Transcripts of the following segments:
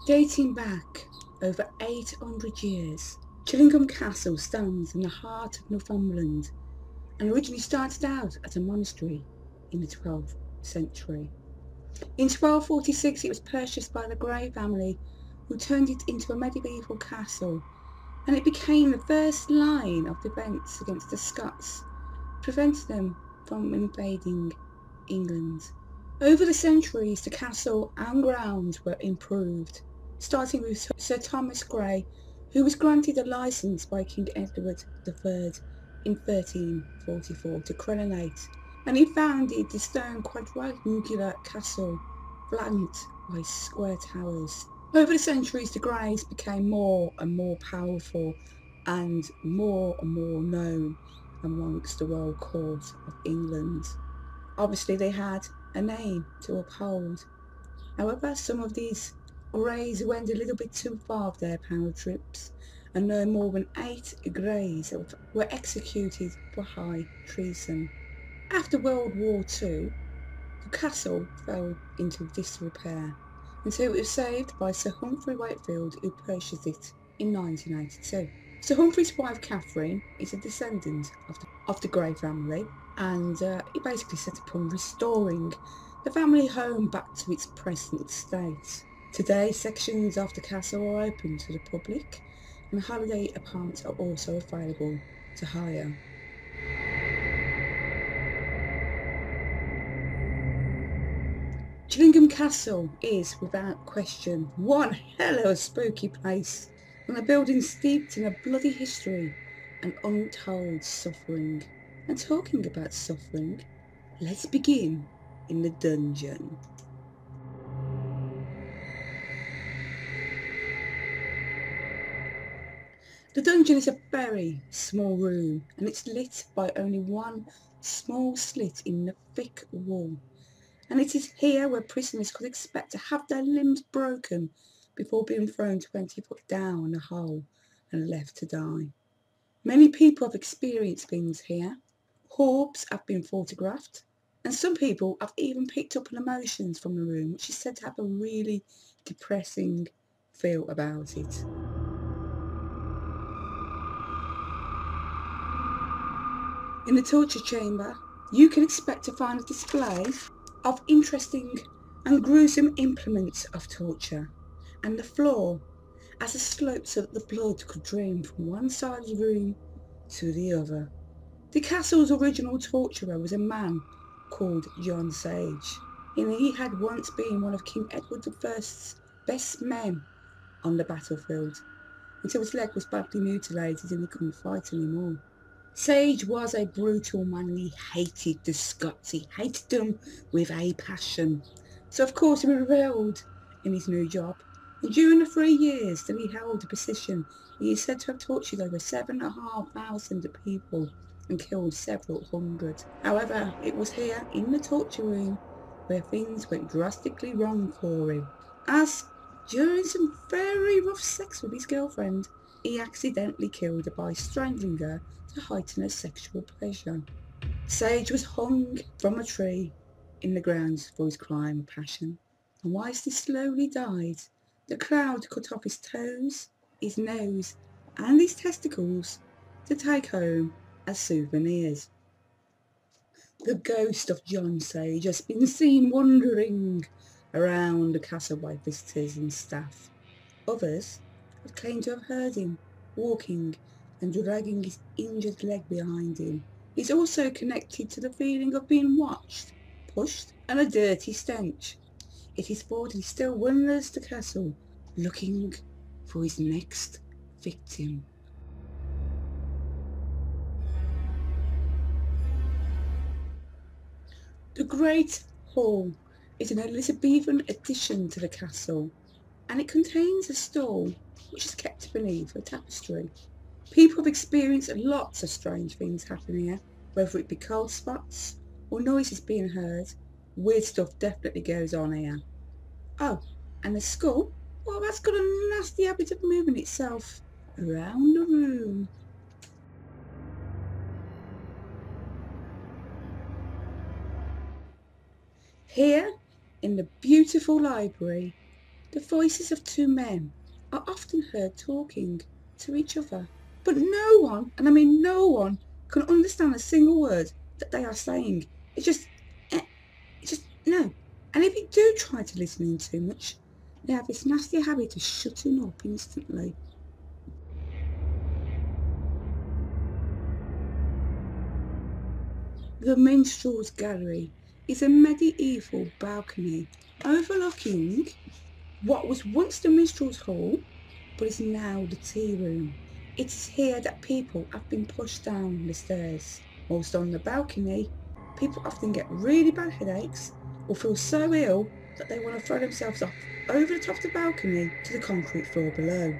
Dating back over 800 years, Chillingham Castle stands in the heart of Northumberland and originally started out as a monastery in the 12th century. In 1246 it was purchased by the Grey family, who turned it into a medieval castle, and it became the first line of defence against the Scots, preventing them from invading England. Over the centuries the castle and grounds were improved, starting with Sir Thomas Grey, who was granted a licence by King Edward III in 1344 to crenellate, and he founded the stone quadrangular castle flanked by square towers. Over the centuries the Greys became more and more powerful and more known amongst the royal court of England. Obviously they had a name to uphold. However, some of these Greys went a little bit too far with their power trips, and no more than 8 Greys were executed for high treason. After World War II, the castle fell into disrepair until it was saved by Sir Humphrey Wakefield, who purchased it in 1982. Sir Humphrey's wife Catherine is a descendant of the Grey family, and he basically set upon restoring the family home back to its present state. Today sections of the castle are open to the public, and holiday apartments are also available to hire. Chillingham Castle is, without question, one hell of a spooky place, and a building steeped in a bloody history and untold suffering. And talking about suffering, let's begin in the dungeon. The dungeon is a very small room, and it's lit by only one small slit in the thick wall. And it is here where prisoners could expect to have their limbs broken before being thrown 20 foot down a hole and left to die. Many people have experienced things here. Orbs have been photographed, and some people have even picked up emotions from the room, which is said to have a really depressing feel about it. In the torture chamber, you can expect to find a display of interesting and gruesome implements of torture, and the floor as a slope so that the blood could drain from one side of the room to the other. The castle's original torturer was a man called John Sage, and he had once been one of King Edward I's best men on the battlefield, until his leg was badly mutilated and he couldn't fight anymore. Sage was a brutal man, and he hated the Scots. He hated them with a passion. So of course he rebelled in his new job, and during the 3 years that he held the position, he is said to have tortured over 7,500 people and killed several hundred. However, it was here in the torture room where things went drastically wrong for him, as during some very rough sex with his girlfriend, he accidentally killed her by strangling her to heighten her sexual pleasure. Sage was hung from a tree in the grounds for his crime of passion, and whilst he slowly died, the crowd cut off his toes, his nose and his testicles to take home as souvenirs. The ghost of John Sage has been seen wandering around the castle by visitors and staff. Others have claimed to have heard him walking and dragging his injured leg behind him. He's also connected to the feeling of being watched, pushed, and a dirty stench. It is thought he still wanders the castle looking for his next victim. The Great Hall is an Elizabethan addition to the castle, and it contains a stall which is kept beneath a tapestry. People have experienced lots of strange things happening here, whether it be cold spots or noises being heard. Weird stuff definitely goes on here. Oh, and the skull? Well, that's got a nasty habit of moving itself around the room. Here, in the beautiful library, The voices of two men are often heard talking to each other, but no one, and I mean no one, can understand a single word that they are saying. It's just no. And if you do try to listen in too much, they have this nasty habit of shutting up instantly. The Minstrel's Gallery is a medieval balcony overlooking what was once the Minstrel's Hall, but is now the tea room. It is here that people have been pushed down the stairs. Whilst on the balcony, people often get really bad headaches or feel so ill that they want to throw themselves off over the top of the balcony to the concrete floor below.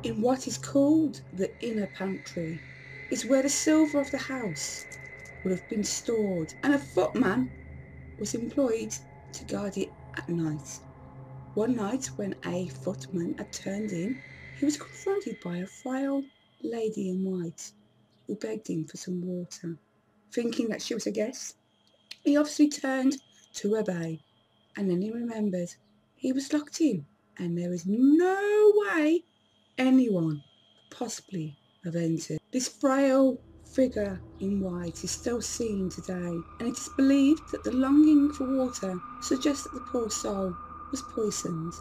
In what is called the inner pantry is where the silver of the house would have been stored, and a footman was employed to guard it at night. One night when a footman had turned in, he was confronted by a frail lady in white who begged him for some water. Thinking that she was a guest, he obviously turned to obey, and then he remembered he was locked in and there is no way anyone could possibly have entered. This frail figure in white is still seen today, and it is believed that the longing for water suggests that the poor soul was poisoned.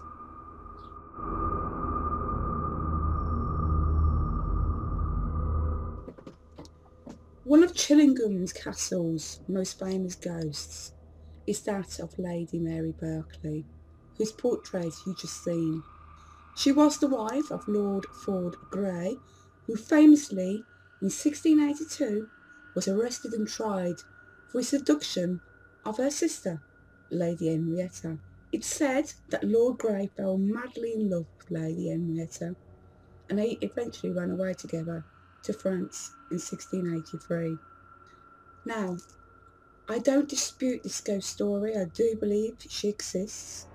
One of Chillingham's castle's most famous ghosts is that of Lady Mary Berkeley, whose portrait you just seen. She was the wife of Lord Ford Grey, who famously, in 1682, was arrested and tried for his seduction of her sister, Lady Henrietta. It's said that Lord Grey fell madly in love with Lady Henrietta, and they eventually ran away together to France in 1683. Now, I don't dispute this ghost story. I do believe she exists,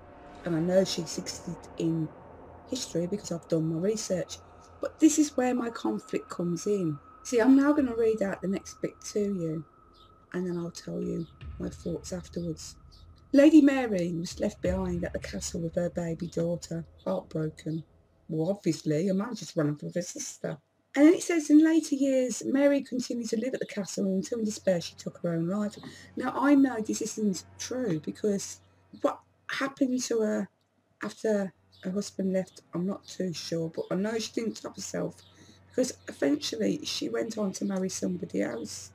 and I know she existed in history because I've done my research, but this is where my conflict comes in. See, I'm now going to read out the next bit to you, and then I'll tell you my thoughts afterwards. Lady Mary was left behind at the castle with her baby daughter, heartbroken. Well, obviously, a man just ran off with her sister. And then it says, in later years, Mary continued to live at the castle until in despair she took her own life. Now, I know this isn't true, because what happened to her after her husband left, I'm not too sure, but I know she didn't stop herself, because eventually she went on to marry somebody else.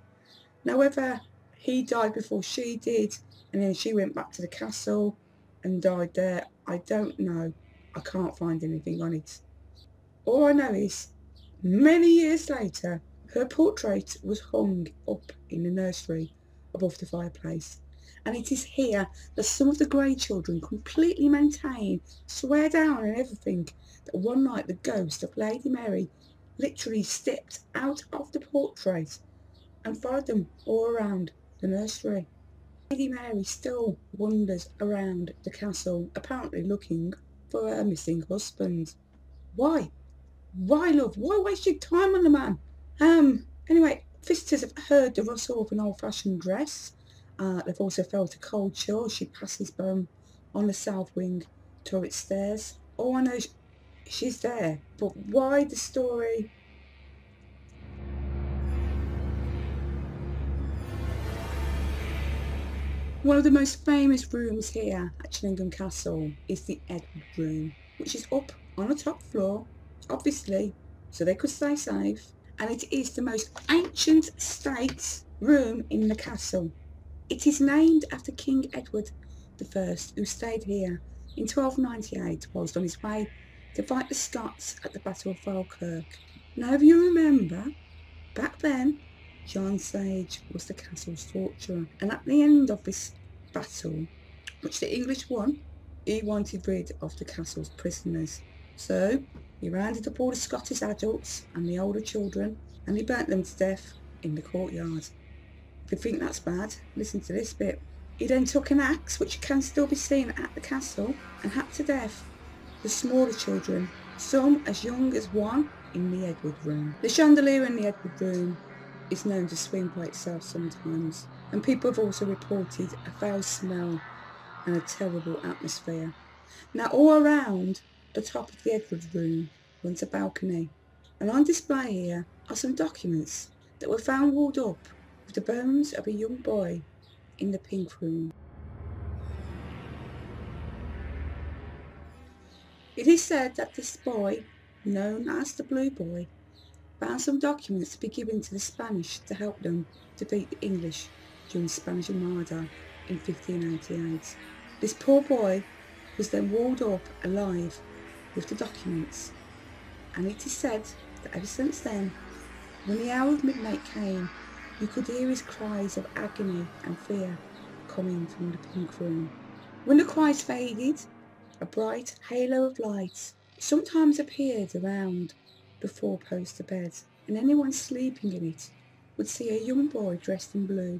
Now, whether he died before she did, and then she went back to the castle and died there, I don't know. I can't find anything on it. All I know is, many years later, her portrait was hung up in the nursery above the fireplace. And it is here that some of the Grey children completely maintain, swear down and everything, that one night the ghost of Lady Mary literally stepped out of the portrait and followed them all around the nursery. Lady Mary still wanders around the castle, apparently looking for her missing husband. Why? Why, love? Why waste your time on the man? Anyway, visitors have heard the rustle of an old-fashioned dress. They've also felt a cold chill as she passes on the south wing turret stairs. Oh, I know she's there, but why the story? One of the most famous rooms here at Chillingham Castle is the Edward Room, which is up on the top floor, obviously, so they could stay safe, and it is the most ancient state room in the castle. It is named after King Edward I, who stayed here in 1298 whilst on his way to fight the Scots at the Battle of Falkirk. Now, if you remember, back then, John Sage was the castle's torturer, and at the end of this battle, which the English won, he wanted rid of the castle's prisoners. So he rounded up all the Scottish adults and the older children, and he burnt them to death in the courtyard. If you think that's bad, listen to this bit. He then took an axe, which can still be seen at the castle, and hacked to death the smaller children, some as young as one, in the Edward Room. The chandelier in the Edward Room is known to swing by itself sometimes, and people have also reported a foul smell and a terrible atmosphere. Now all around the top of the Edward room runs a balcony, and on display here are some documents that were found walled up with the bones of a young boy in the pink room. It is said that this boy, known as the Blue Boy, found some documents to be given to the Spanish to help them defeat the English during the Spanish Armada in 1588. This poor boy was then walled up alive with the documents, and it is said that ever since then, when the hour of midnight came, you could hear his cries of agony and fear coming from the pink room. When the cries faded, a bright halo of light sometimes appeared around the four-poster bed, and anyone sleeping in it would see a young boy dressed in blue,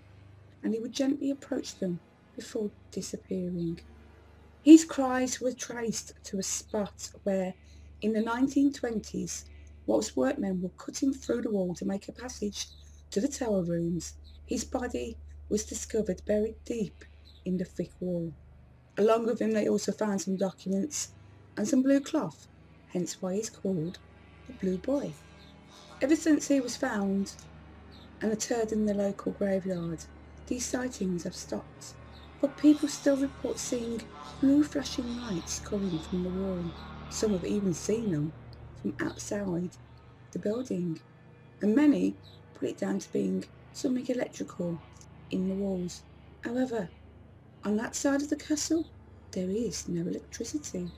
and he would gently approach them before disappearing. His cries were traced to a spot where, in the 1920s, whilst workmen were cutting through the wall to make a passage to the tower rooms, his body was discovered buried deep in the thick wall. Along with him they also found some documents and some blue cloth, hence why he's called the Blue Boy. Ever since he was found and interred in the local graveyard, these sightings have stopped, but people still report seeing blue flashing lights coming from the wall. Some have even seen them from outside the building, and many put it down to being something electrical in the walls. However, on that side of the castle, there is no electricity.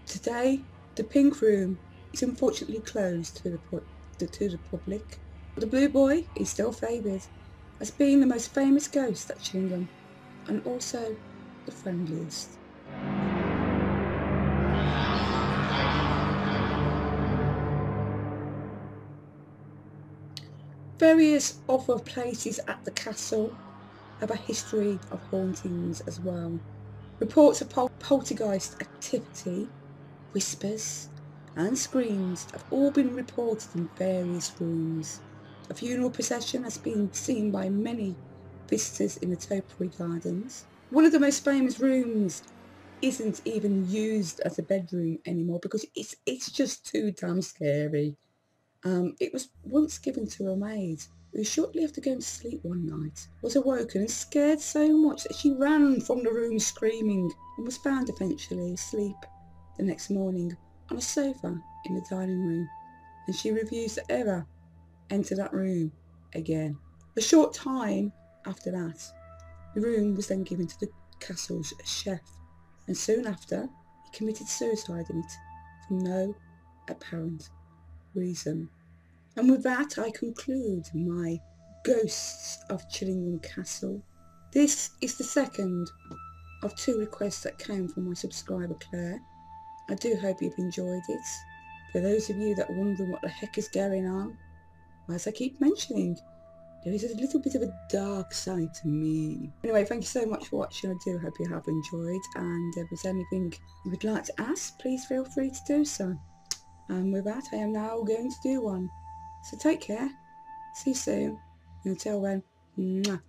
Today, the pink room is unfortunately closed to the public, but the Blue Boy is still favoured as being the most famous ghost at Chillingham, and also the friendliest. Various other places at the castle have a history of hauntings as well. Reports of poltergeist activity, whispers and screams have all been reported in various rooms. A funeral procession has been seen by many visitors in the topiary gardens. One of the most famous rooms isn't even used as a bedroom anymore because it's just too damn scary. It was once given to a maid who, shortly after going to sleep one night, was awoken and scared so much that she ran from the room screaming, and was found eventually asleep the next morning on a sofa in the dining room, and she refused to ever enter that room again. A short time after that, the room was then given to the castle's chef, and soon after he committed suicide in it for no apparent reason. And with that I conclude my Ghosts of Chillingham Castle. This is the second of two requests that came from my subscriber Claire. I do hope you've enjoyed it. For those of you that are wondering what the heck is going on, as I keep mentioning, there is a little bit of a dark side to me. Anyway, thank you so much for watching. I do hope you have enjoyed, and if there's anything you would like to ask, please feel free to do so. And with that, I am now going to do one. So take care, see you soon, and until then, mwah.